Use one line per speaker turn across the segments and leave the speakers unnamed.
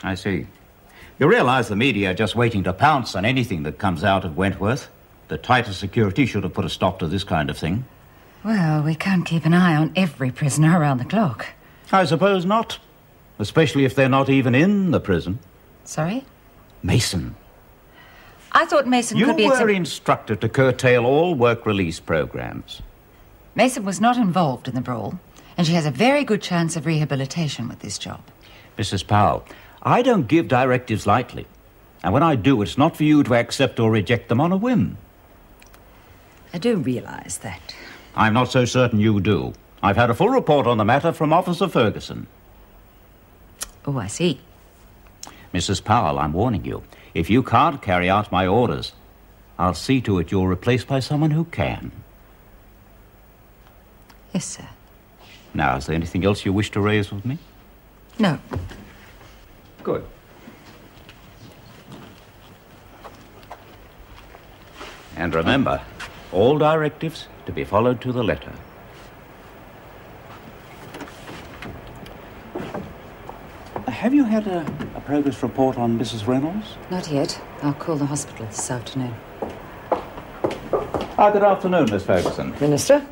I see. You realise the media are just waiting to pounce on anything that comes out of Wentworth. The tighter security should have put a stop to this kind of thing.
Well, we can't keep an eye on every prisoner around the clock.
I suppose not. Especially if they're not even in the prison.
Sorry?
Mason.
I thought Mason could be...
You were instructed to curtail all work release programs.
Mason was not involved in the brawl, and she has a very good chance of rehabilitation with this job.
Mrs. Powell, I don't give directives lightly. And when I do, it's not for you to accept or reject them on a whim.
I do realise that.
I'm not so certain you do. I've had a full report on the matter from Officer Ferguson.
Oh, I see.
Mrs. Powell, I'm warning you. If you can't carry out my orders, I'll see to it you're replaced by someone who can.
Yes, sir.
Now, is there anything else you wish to raise with me?
No.
Good. And remember, all directives to be followed to the letter. Have you had a progress report on Mrs. Reynolds?
Not yet. I'll call the hospital this afternoon.
Good afternoon, Miss Ferguson.
Minister?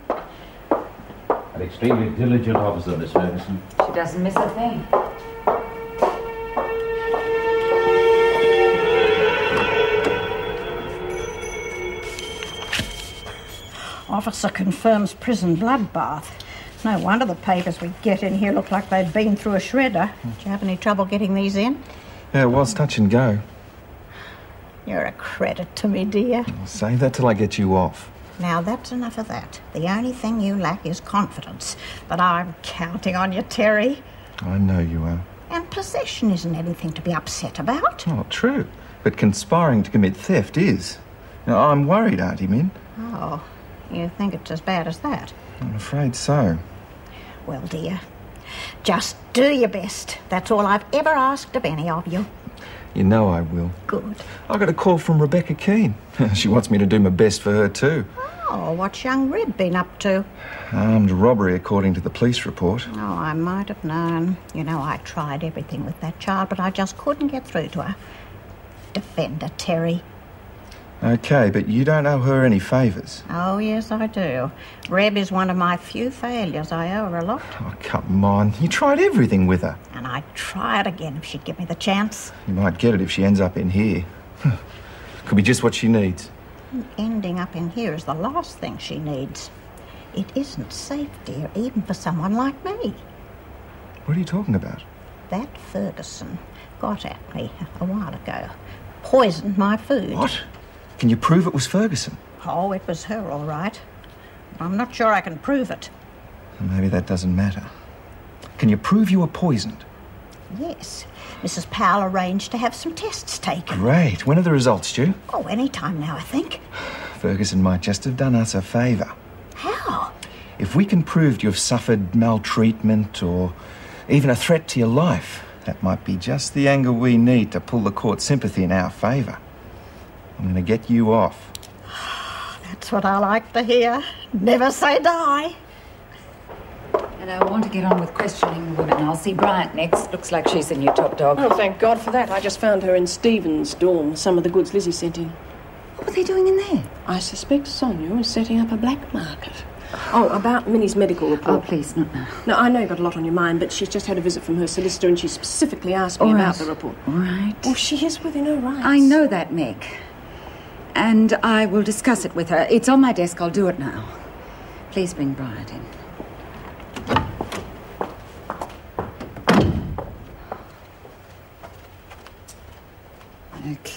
An extremely diligent officer, Miss Ferguson.
She doesn't miss a thing.
Officer confirms prison bloodbath. No wonder the papers we get in here look like they've been through a shredder. Did you have any trouble getting these in?
Yeah, it was touch and go.
You're a credit to me, dear.
I'll save that till I get you off.
Now, that's enough of that. The only thing you lack is confidence. But I'm counting on you, Terry.
I know you are.
And possession isn't anything to be upset about.
Oh, true. But conspiring to commit theft is. Now, I'm worried, Auntie Min.
Oh, you think it's as bad as that?
I'm afraid so.
Well, dear, just do your best. That's all I've ever asked of any of you.
You know I will.
Good.
I got a call from Rebecca Keane. She wants me to do my best for her too.
Oh, what's young Reb been up to?
Armed robbery, according to the police report.
Oh, I might have known. You know, I tried everything with that child, but I just couldn't get through to her. Defend her, Terry.
Okay, but you don't owe her any favours.
Oh, yes, I do. Reb is one of my few failures. I owe her a lot.
Oh, come on. You tried everything with her.
And I'd try it again if she'd give me the chance.
You might get it if she ends up in here. Could be just what she needs.
Ending up in here is the last thing she needs. It isn't safe, dear, even for someone like me.
What are you talking about?
That Ferguson got at me a while ago. Poisoned my food.
What? Can you prove it was Ferguson?
Oh, it was her, all right. I'm not sure I can prove it.
Maybe that doesn't matter. Can you prove you were poisoned?
Yes. Mrs. Powell arranged to have some tests taken.
Great. When are the results due?
Oh, any time now, I think.
Ferguson might just have done us a favour.
How?
If we can prove you've suffered maltreatment or even a threat to your life, that might be just the angle we need to pull the court's sympathy in our favour. I'm going to get you off.
That's what I like to hear. Never say die.
And I want to get on with questioning the women. I'll see Bryant next. Looks like she's the new top dog.
Oh, thank God for that. I just found her in Stephen's dorm, some of the goods Lizzie sent in.
What were they doing in there?
I suspect Sonia is setting up a black market. Oh, about Minnie's medical report.
Oh, please, not now.
No, I know you've got a lot on your mind, but she's just had a visit from her solicitor and she specifically asked me about the report.
All right.
Oh, she is within her rights.
I know that, Meg. And I will discuss it with her. It's on my desk. I'll do it now. Please bring Bryant in. Okay.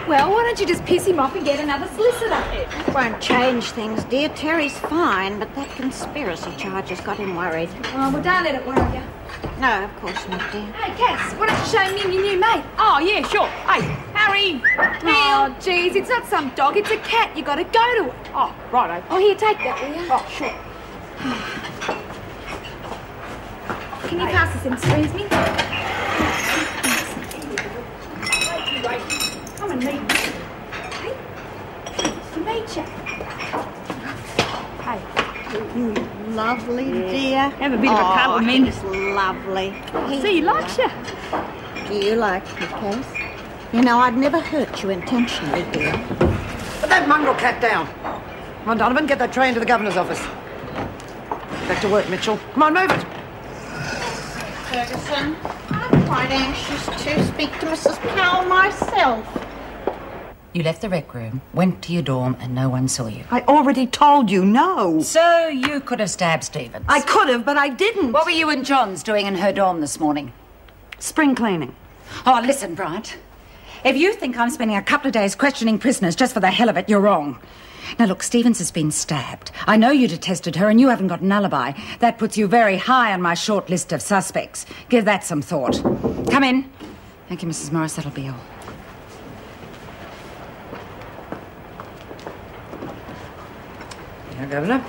Well, why don't you just piss him off and get another solicitor?
It won't change things, dear. Terry's fine, but that conspiracy charge has got him worried.
Oh, well, don't let it worry you.
No, of course not, dear.
Hey, Cass, why don't you show me your new mate? Oh, yeah, sure. Hey, Harry! Oh, geez, it's not some dog, it's a cat. You got to go to it.
Oh, righto.
Oh, here, take that, will you?
Oh, sure.
Can you pass us some spoons, me? Come and meet me. to meet you. Hey.
You lovely dear.
Have a bit of a cuddle, Min.
He's lovely.
See, he likes you.
Do you like me, Cass? You know, I'd never hurt you intentionally, dear.
Put that mongrel cat down. Come on, Donovan, get that tray into the governor's office. Back to work, Mitchell. Come on, move it.
Ferguson, I'm quite anxious to speak to Mrs. Powell myself.
You left the rec room, went to your dorm, and no one saw you.
I already told you no.
So you could have stabbed Stevens.
I could have, but I didn't.
What were you and John's doing in her dorm this morning?
Spring cleaning.
Oh, listen, Bryant. If you think I'm spending a couple of days questioning prisoners just for the hell of it, you're wrong. Now, look, Stevens has been stabbed. I know you detested her and you haven't got an alibi. That puts you very high on my short list of suspects. Give that some thought. Come in. Thank you, Mrs. Morris. That'll be all.
Here, Governor.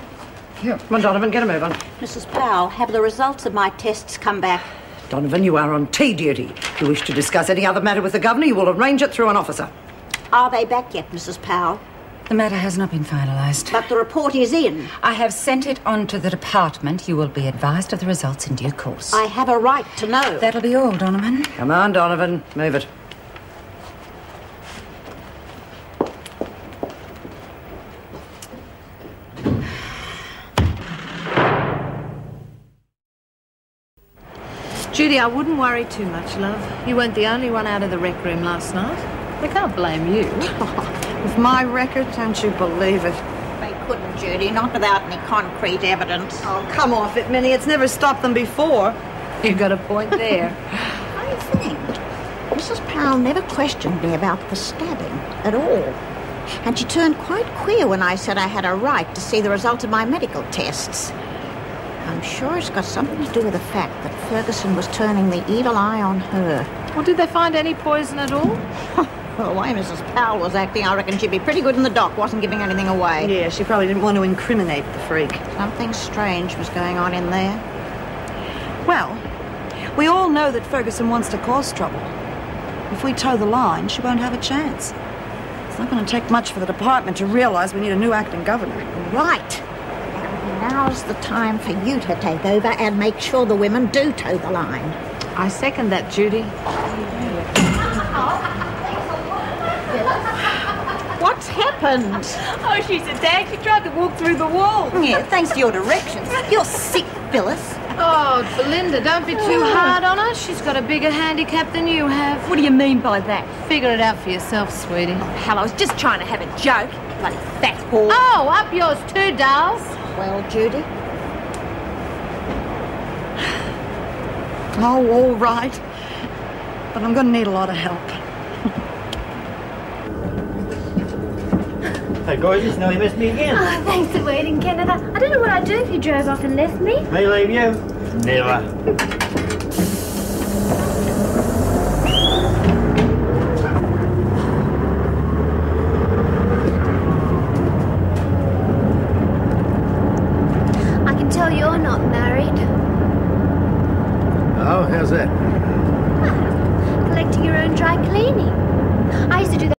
Here. Come on, Donovan, get a move on.
Mrs. Powell, have the results of my tests come back?
Donovan, you are on tea duty. If you wish to discuss any other matter with the governor, you will arrange it through an officer.
Are they back yet, Mrs. Powell?
The matter has not been finalised.
But the report is in.
I have sent it on to the department. You will be advised of the results in due course.
I have a right to know.
That'll be all, Donovan.
Come on, Donovan. Move it.
Judy, I wouldn't worry too much, love. You weren't the only one out of the rec room last night. They can't blame you.
With my record, don't you believe it?
They couldn't, Judy, not without any concrete evidence.
Oh, come off it, Minnie. It's never stopped them before.
You've got a point there.
I think Mrs. Powell never questioned me about the stabbing at all. And she turned quite queer when I said I had a right to see the result of my medical tests. I'm sure it's got something to do with the fact that Ferguson was turning the evil eye on her.
Well, did they find any poison at all?
Well, the way Mrs. Powell was acting, I reckon she'd be pretty good in the dock, wasn't giving anything away.
Yeah, she probably didn't want to incriminate the freak.
Something strange was going on in there.
Well, we all know that Ferguson wants to cause trouble. If we toe the line, she won't have a chance. It's not going to take much for the department to realise we need a new acting governor.
Right. Now's the time for you to take over and make sure the women do toe the line.
I second that, Judy.
What's happened?
Oh, she's a dag. She tried to walk through the wall.
Yeah, thanks to your directions. You're sick, Phyllis.
Oh, Belinda, don't be too hard on her. She's got a bigger handicap than you have.
What do you mean by that?
Figure it out for yourself, sweetie.
Hell, I was just trying to have a joke. Bloody fat whore.
Oh, up yours too, dolls.
Well, Judy?
Oh, all right. But I'm going to need a lot of help.
Hey, gorgeous, now you missed me again.
Oh, thanks for waiting, Kenneth. I don't know what I'd do if you drove off and left me.
May leave you? Never.